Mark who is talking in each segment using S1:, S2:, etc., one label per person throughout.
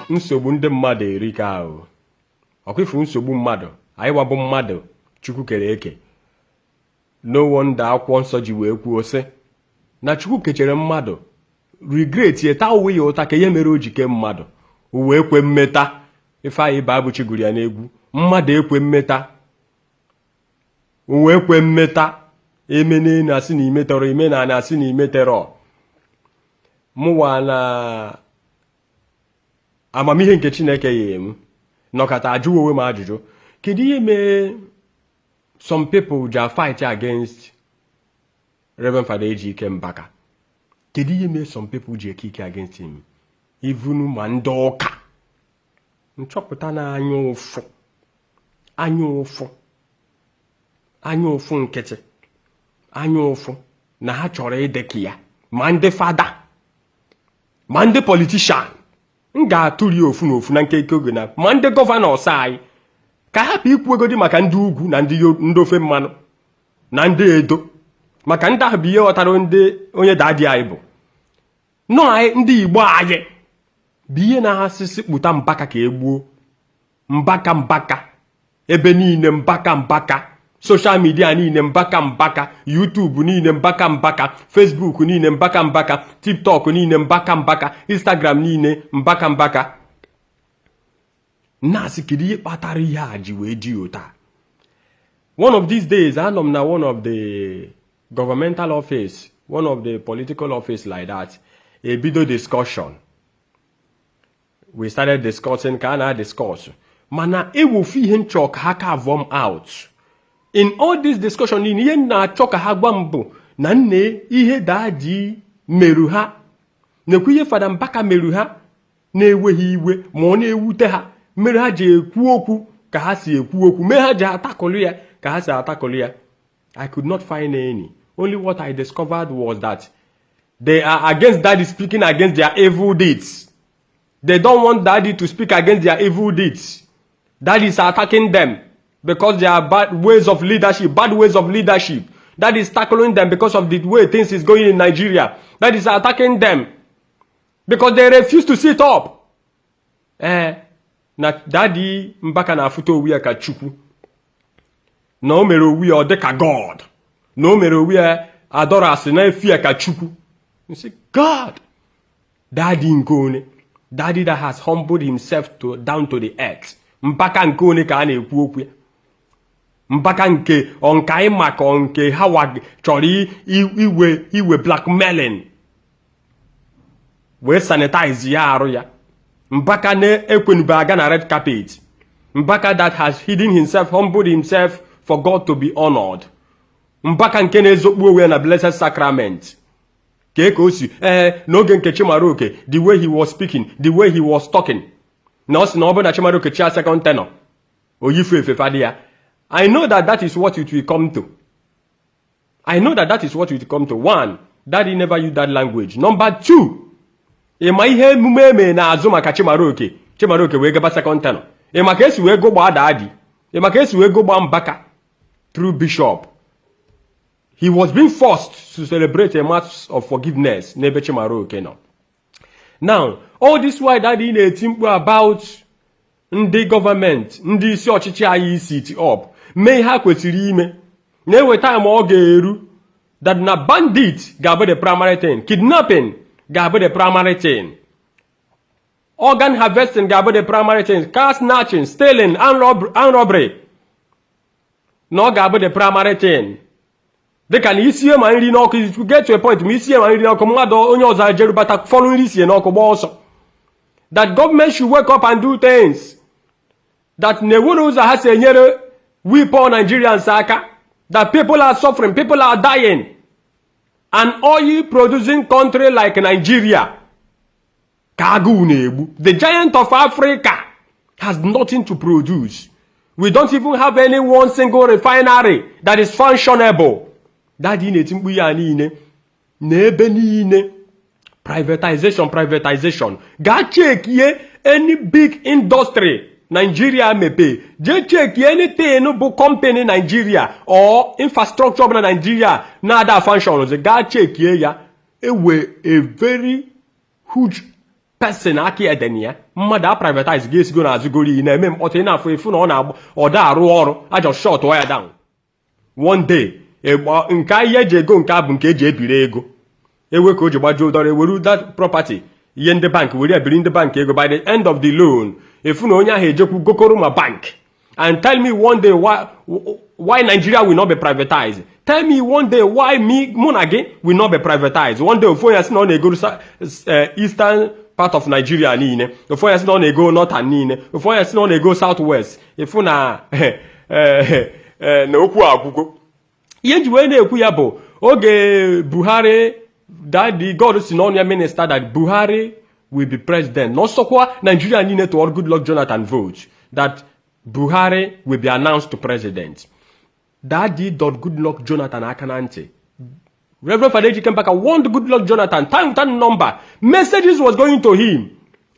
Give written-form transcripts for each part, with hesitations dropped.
S1: nsogbu ndị mmadụ erika ahụ ọkwifu nsogbu mmadụ anyị wabụ mmadụ Chukwu kere eke no wonder akwụkwọ nsọ ji wee kwuo sị na Chukwu kechere mmadụ regret eta uwe ya ụta ka ihe mere o ji kee mmadụ uwe ekwe mmeta ife anyị bụ abụchi gụrụ ya n'egwu mmadụ ekwe mmeta uwe ekwe mmeta eme n'enu asị na ime tọrọ ime na asị na ime terọ mụwa na amamihe nke Chineke ya emu nọkata ajụwa onwe m ajụjụ kedu ihe mee some people ji fight against Reverend Father Ejike Mbaka kedu ihe mee some people ji ekike against him even ma ndị ụka nchọpụta na anya ụfụ nkịtị anya ụfụ na ha chọrọ ideki ya ma ndị fada ma ndị politishan m ga-atụri ofu na ofu na nkeke oge na ma ndị gọvanọ ọsọ anyị ka hapụ ikwu egodi maka ndị ugwu na ndị ofe mmanụ na ndị edo maka ndị ahụ bụ ihe ghọtara ndị onye dadi anyị bụ nọ anyị ndị Igbo anyị bụ ihe na-asịsị kpụta Mbaka ka egbuo Mbaka ebe niile Mbaka soshal midia niile Mbaka YouTube niile Mbaka Facebook niile Mbaka TikTok niile Mbaka Instagram niile Mbaka na-asị kedu ihe kpatara ihe a ji wee dị ụta one of these days anọ m na one of the governmental office one of the political office like that ebido discussion we started discussing ka a na-discuss mana ewufu ihe nchọ ka ha ka vom out in all this discussion ihe na-achọ ka ha gwa m bụ na nne ihe daadi meru ha nekwu ihe Fada Mbaka meru ha na-eweghị iwe ma ọ na-ewute ha mere ha ji ekwu okwu ka ha si ekwu okwu mee ha ji atakọlụ ya ka ha si atakọlụ ya I could not find any. Only what I discovered was that they are against daddy speaking against their evil deeds. They don't want daddy to speak against their evil deeds. Daddy is attacking them because they are bad ways of leadership. Daddy is tackling them because of the way things is going in Nigeria. Daddy is attacking them because they refuse to sit up. Na daddy Mbaka na afuto owi ya ka Chukwu. Na o mere owi ọ dị ka God. Na o mere owi adọrọ asị na efi ya ka Chukwu. You see, God. Daddy nkone. Daddy that has humbled himself down to the earth. Mbaka nkone ka a na-ekwu okwu ya. Mbaka nke onkai maka nke hawa chọrọ iwe blackmailing. We sanitize ya arụ ya. Mbaka na-ekwenube aga na red carpet. Mbaka that has hidden himself, humbled himself for God to be honored. Mbaka nke na-ezokpu onwe na blessed sacrament. Ka o si n'oge nke Chimaroke, the way he was speaking, the way he was talking. Na ọ sị na ọ bụ na Chimaroke chia second tenor. Oyifu efefadị ya. I know that is what it will come to. One, daddy never used that language. Number two, ịma ihe emume eme na azụ maka Chimaroke wee gaba second tenor. Ịma ka esi wee go gbaa daddy. Ịma ka esi wee go gbaa Mbaka through bishop. He was being forced to celebrate a mass of forgiveness n'ebe Chimaroke nọ. Now, all this while daddy na-eti mkpu about ndị gọọmenti, ndị isi ọchịchị anyị sit up, mee ha kwesịrị ime, na-eweta ma ọ ga-eru, that na bandit ga-abụ the primary thing, kidnapping ga-abụ the primary thing, organ harvesting ga-abụ the primary thing, car snatching, stealing, and robbery, na ọ ga-abụ the primary thing. Dịka na isie ma nri n'ọkụ, you get to a point ma isie ma nri n'ọkụ, mmadụ onye ọzọ ejerubata fọlụ nri sie n'ọkụ gba ọsọ. That government should wake up and do things. That na-ewere ụzọ ha si enyere we poor Nigerians aka. That people are suffering, people are dying. An oil producing country like Nigeria, ka agụụ na-egbu. The giant of Africa has nothing to produce. We don't even have any one single refinery that is functionable. Daddy na-eti mkpu ya niile n'ebe niile privatization. Ga check ye any big industry Nigeria mepe. Je check ye anything bụ company Nigeria or infrastructure na Nigeria na ada functions. Ga check ye ya ewe a very huge person aka edenia mmadụ a privatize ga-esigo na azụgori na-eme mkpọtụ ị na-afụ efu na ọ da arụ ọrụ ajọ short ya down one day nke ihe eji ego nke a bụ nke eji ebiri ego ewe ka o ji gbajuo ụdọrọ ewere that property ihe ndị bank were ebiri ndị bank ego by the end of the loan efu na onye ahụ ejekwu gokoro ma bank and tell me one day why Nigeria will not be privatized. Tell me one day why mụ na gị will not be privatized. One day ofu onye si na ọ na-ego eastern part of Nigeria niile, ofu onye si na ọ na-ego northern niile, ofu onye si na ọ na-ego south west. Efu na na okwu agwụgo. Ihe nji wee na-ekwu ya bụ oge Buhari daddy God si n'ọnụ ya minister that Buhari will be president. N'ọsọkwa Nigeria niile toward Goodluck Jonathan vote that Buhari will be announced to president. Daddy Goodluck Jonathan aka na ntị. Reverend Father Ejike Mbaka warned Goodluck Jonathan time number messages was going to him.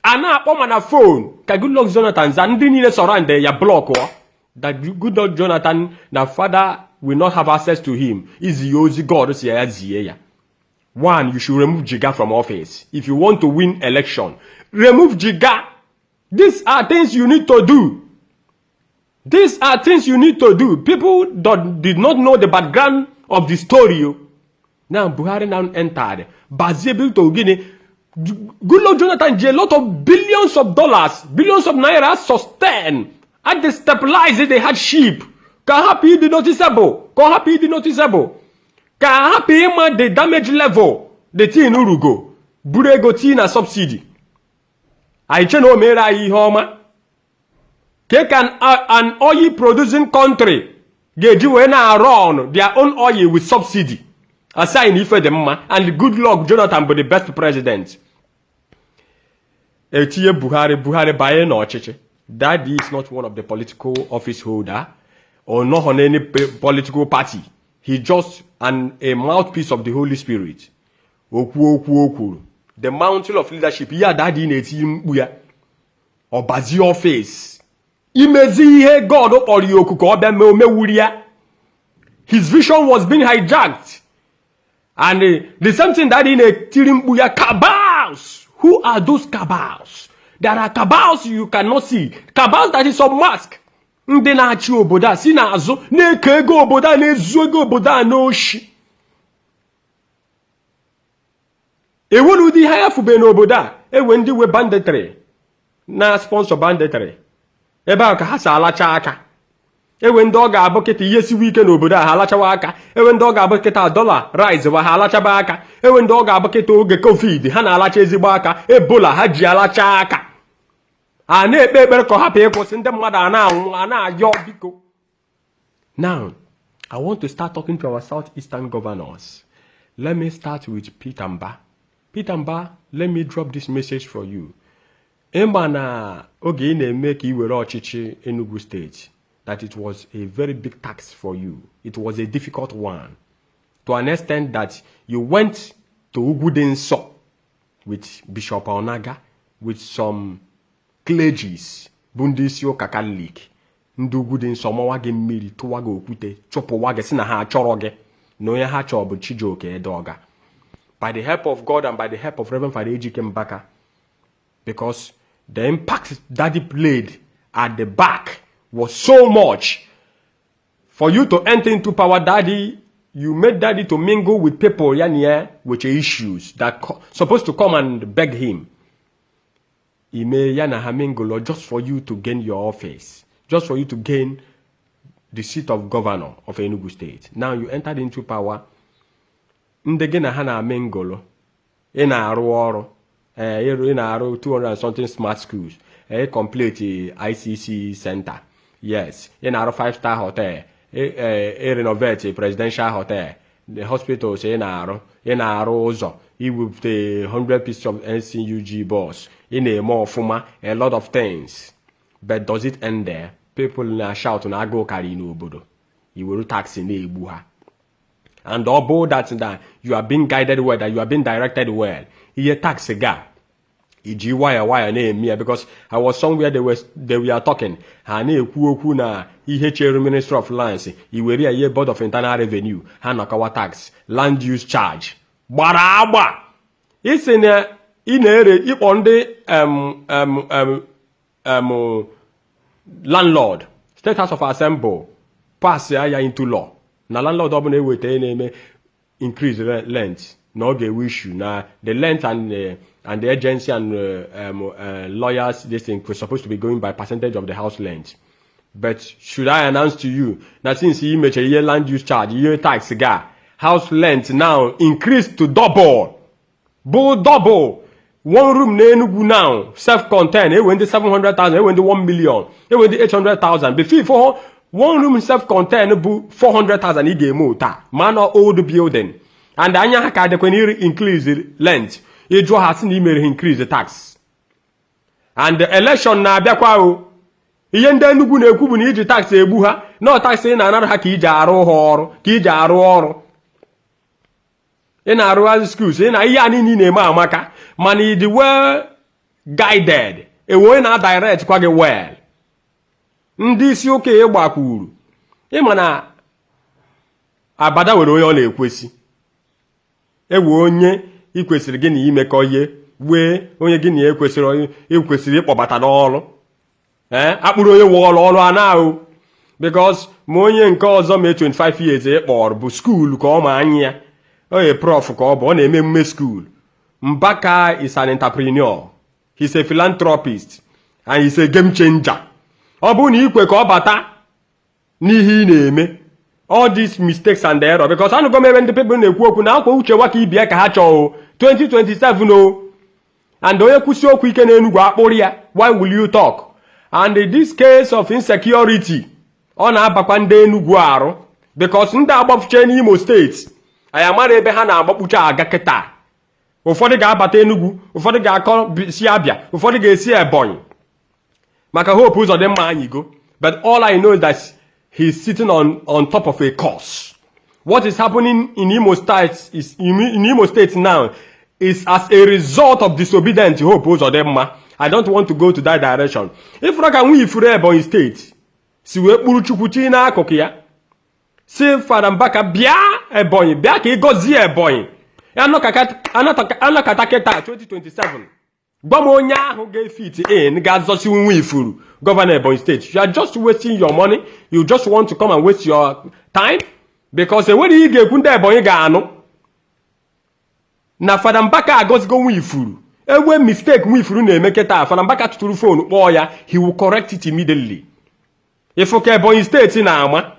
S1: A na-akpọ ma na phone ka Goodluck Jonathan za ndị niile surround ya block that Goodluck Jonathan na father will not have access to him. Izi ozi God si ya zie ya. One, you should remove Jiga from office. If you want to win election, remove Jiga. These are things you need to do. These are things you need to do. People did not know the background of the story. Now, Buhari now entered. Bazable to Guinea. Goodluck Jonathan a lot of billions of dollars, billions of naira sustained. And they stabilized it, they had sheep. Can happy the noticeable. Can happy the noticeable. Can happy the damage level. The teen urugo. Burego teen a subsidy. I cheno mera I homa. Take an oil producing country get you run their own oil with subsidy. Assign if the mama and Goodluck Jonathan be the best president. Etie Buhari by no chiche. That is not one of the political office holder or not on any political party. He just a mouthpiece of the Holy Spirit. Oku. The mountain of leadership. Yeah, daddy in a team or bazi your face. Imezi ihe God or you his vision was being hijacked. And the same thing that in a tirimbuya cabals. Who are those cabals? There are cabals you cannot see. Cabals that is unmasked. Ndị na-achị obodo si n'azụ na-eke ego obodo na-ezu ego obodo n'oshi. Ewelu ụdị ha ya fube n'obodo ewe ndị we banditry na sponsor banditry. Ebe ahụ ka ha si alacha aka. Ewe ndị ọ ga-abụ kịta ihe siwe ike n'obodo ha alachawa aka. Ewe ndị ọ ga-abụ kịta dollar rise wa ha alachaba aka. Ewe ndị ọ ga-abụ kịta oge COVID ha na-alacha ezigbo aka. Ebola ha ji alacha aka. A na-ekpe ekpere ka ọ hapụ ịkwụsị ndị mmadụ a na-anwụ a na-ayọ biko. Now, I want to start talking to our southeastern governors. Let me start with Peter Mba. Peter Mba, let me drop this message for you. Ịma na oge ị na-eme ka ị were ọchịchị Enugu State, that it was a very big tax for you. It was a difficult one. To an extent that you went to Ugwudenso with Bishop Onaga, with some clergies, Bundisio Catholic, Ugwudenso mawage mmiri tụwaga okwute chụpụwaga si na ha achọrọ gị na onye ha chọrọ bụ Chijioke Edeoga. By the help of God and by the help of Reverend Father Ejike Mbaka, because the impact Daddy played at the back was so much. For you to enter into power, Daddy, you made Daddy to mingle with people with issues that supposed to come and beg him. Just for you to gain your office, just for you to gain the seat of governor of Enugu State. Now you entered into power. Ndege na hana mengolo. Ina arụ ọrụ. Ina arụ 200 and something smart schools. Complete ICC center. Yes. Ina arụ 5-star hotel. Renovate presidential hotel. The hospitals ina arụ ụzọ. With the 100 pieces of NCUG bus. Ina more fuma. A lot of things. But does it end there? People na shout na go carry n'obodo. You will tax in egbu ha. And all that you are being guided well, that you are being directed well. He tax a guy. Why name me because I was somewhere they were talking. Hane ku na IHR Minister of Lands. He were a year Board of Internal Revenue. Hanakawa tax, land use charge. Baraba. It's in ị na-ere ịkpọ ndị landlord State House of Assembly pass ya into law na landlord ọbụla eweta na-eme increase rent na ọ ga-ewe issue na the length and the agency and lawyers this thing was supposed to be going by percentage of the house length. But should I announce to you that since you made a land use charge, year tax house length now increased to double. Double. One room now, self-contained, it went to 700,000, it went to 1 million, it went to 800,000. Before one room self-contained, 400,000 he gave more. Man or old building. And the anya haka when he increase the length, he draw has increase the tax. And the election na biakwa ihe ndị Enugu na-ekwu bụ na iji tax egbu ha na tax ị na-anara ha ka iji arụ ọrụ ka iji arụ ọrụ ị na-arụ excuse ị na ihe a niile na-eme amaka mana ị dị well guided ewe na direct kwa gị well ndị isi ụka ịgbakwuru ịma na abada were onye ọ na-ekwesị ewe onye ikwesịrị gị na imekọ ihe wee onye gị na ekwesịrị ịkpọbata n'ọrụ akpụrụ onye wụọrọ ọrụ a na-ahụ because ma onye nke ọzọ mee 25 years ịkpọrọ bụ skuul ka ọ ma anya ya onye prof ka ọ bụ ọ na-eme emume skuul. Mbaka is an entrepreneur, he's a philanthropist and he's a game changer. Ọ bụrụ na ikwe ka ọ bata n'ihe ị na-eme all these mistakes and error because anụgo m ebe ndị people na-ekwu okwu na akwa uche waka ibia ka ha chọọ 2027 o and onye kwụsị okwu ike n'Enugu akpụrụ ya why will you talk? And in this case of insecurity, ọ na-abakwa ndị Enugu arụ because ndị agbafuche n'Imo steeti anyị amara ebe ha na-agbakpucha aga kịta. Ụfọdụ ga-abata Enugu, ụfọdụ ga-akọ si Abia, ụfọdụ ga-esi Ebonyi maka hope ụzọ dị mma anyị go. But all I know is that he's sitting on top of a course. What is happening in Imo State now is as a result of disobedient hope ụzọ dị mma. I don't want to go to that direction. If Raka we ifuru Ebonyi State, si we kpuru chukwuchi n'akụkụ ya, si Fada Mbaka bịa Ebonyi, bịa ka ịgọzie Ebonyi. Anọkata kịta 2027. Gwa m onye ahụ ga-fit in ga-azọsi nwa ifuru Governor Ebonyi State. You are just wasting your money. You just want to come and waste your time because enwere ihe ga-ekwu ndị Ebonyi ga-anụ na Fada Mbaka agọzigo nwa ifuru. Ewe mistake nwifuru na-eme kịta Fada Mbaka tụtụrụ phone kpọọ ya, he will correct it immediately. Ifuka Ebonyi State na-ama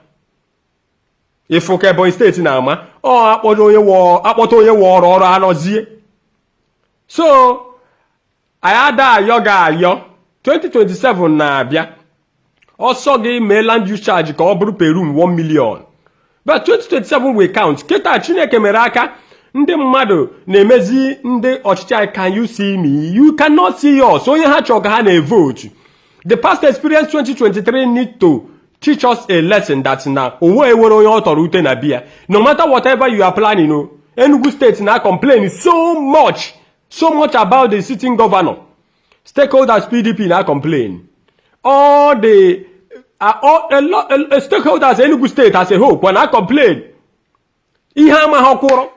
S1: ọ akpọta onye wọrọ ọrụ anọzie. So anyị ada ayọ ga-ayọ 2027 na-abịa ọsọ gị mee land use charge ka ọ bụrụ per room 1 million but 2027 will count. Kịta Chineke mere aka ndị mmadụ na-emezi ndị ọchịchị anyị. Can you see me? You cannot see us. Onye ha chọrọ ka ha na-evote. The past experience 2023 need to teach us a lesson that na onwe ewere onye ọ tọrọ ute na bia. No matter whatever you are planning, Enugu State na complain so much about the sitting governor. Stakeholders PDP na complain. All the stakeholders Enugu State as a whole na complain. Ihe ama ha kwụrụ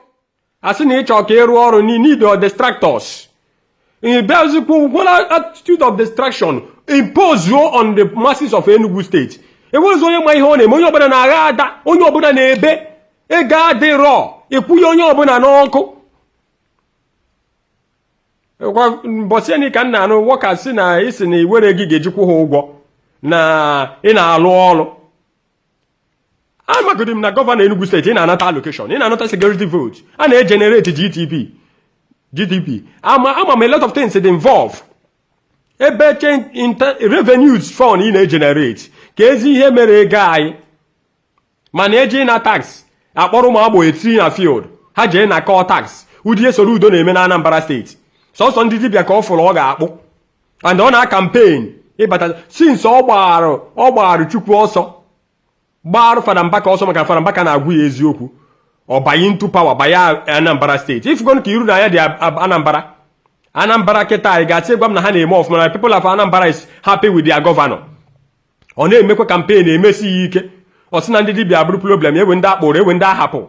S1: asị na ịchọ ka ịrụ ọrụ need your distractors. In the attitude of distraction impose on the masses of Enugu State. Enwezi onye ma ihe ọ na-eme, onye ọbụla na-agha ada, onye ọbụla na-ebe ego adịrọ ekwunye onye ọbụla n'ọkụ. Mbọsị ka nna anụ wọka si na isi na iwere gị ga-ejikwa ha ụgwọ na ị na-alụ ọrụ. Amagodi m na gọvanọ Enugu State ị na-anata allocation, ị na-anata security vote, a na-egenerate GDP. I'm a lot of things involved. Ebe revenues fund ị na-egenerate ka ezi ihe mere ego anyị mana eji na tax akpọrọ ụmụ agbọ etiri na field ha jee na call tax ụdị esoro udo na-eme na Anambra State. Sọsọ ndị dibịa ka ọ fụrụ ọ ga-akpụ and ọ na campaign ịbata since ọ gbaarụ Chukwu ọsọ gbaarụ Fada Mbaka ọsọ maka Fada Mbaka na-agwụ ya eziokwu ọ banye into power banye Anambra State. If gonu ka iru na ya dị Anambra kịta anyị ga-asị gwa m na ha na-eme ọfụma na people of Anambra is happy with their governor. Ọ na-emekwa campaign emesi ya ike ọ sị na ndị dibịa bụrụ problem ewe ndị akpụrụ ewe ndị ahapụ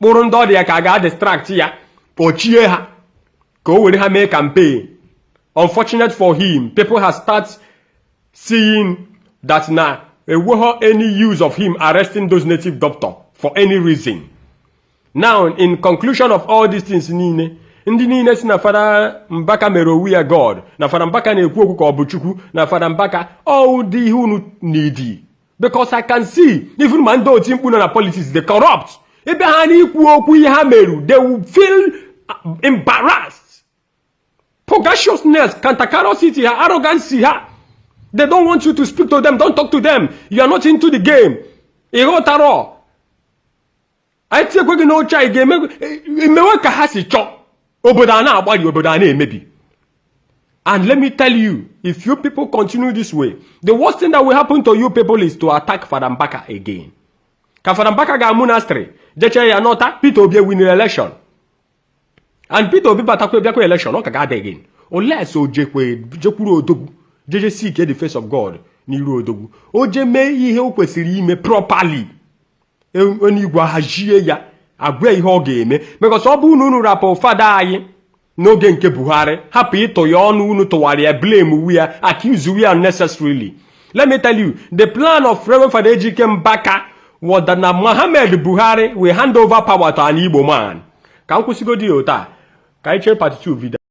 S1: kpụrụ ndị ọ dị ya ka a ga-distract ya kpọchie ha Go with him make campaign. Unfortunate for him, people have started seeing that now any use of him arresting those native doctors for any reason. Now, in conclusion of all these things, ndị niile si na Fada Mbaka mere owu ya God, na Fada Mbaka na-ekwu okwu ka ọ bụ Chukwu, na Fada Mbaka all dị ihe unu needy. Because I can see, even man do mkpu na politics, they corrupt. Ebe ha na-ekwu okwu ihe ha meru, they will feel embarrassed. Pugaciousness, cantankerosity, arrogancy, they don't want you to speak to them, don't talk to them. You are not into the game. Irotaro. I take we no try game. Imewe ka ha si chọ. Obodo na agbali obodo na emebi. And let me tell you, if you people continue this way, the worst thing that will happen to you people is to attack Fada Mbaka again. Ka Fada Mbaka ga monastery, jeche ya nota, Peter Obi win election. And Peter Obi batakwe biakwe election, no ka ga again. Unless jekwuru odogwu, jeje seek the face of God n'iru odogwu. Oje mee ihe o kwesịrị ime properly. Onye igwe hajie ya, agwa ihe ọ ga-eme. Because ọ bụ unu rapụ fada anyị n'oge nke Buhari, hapụ ịtọ ya ọnụ unu tụwara ya, blame we ya, accuse we unnecessarily. Let me tell you, the plan of Reverend Fada Ejike Mbaka was that na Muhammad Buhari will hand over power to an Igbo man. Ka m kwụsịgodi ota, ka anyị chere part 2 video.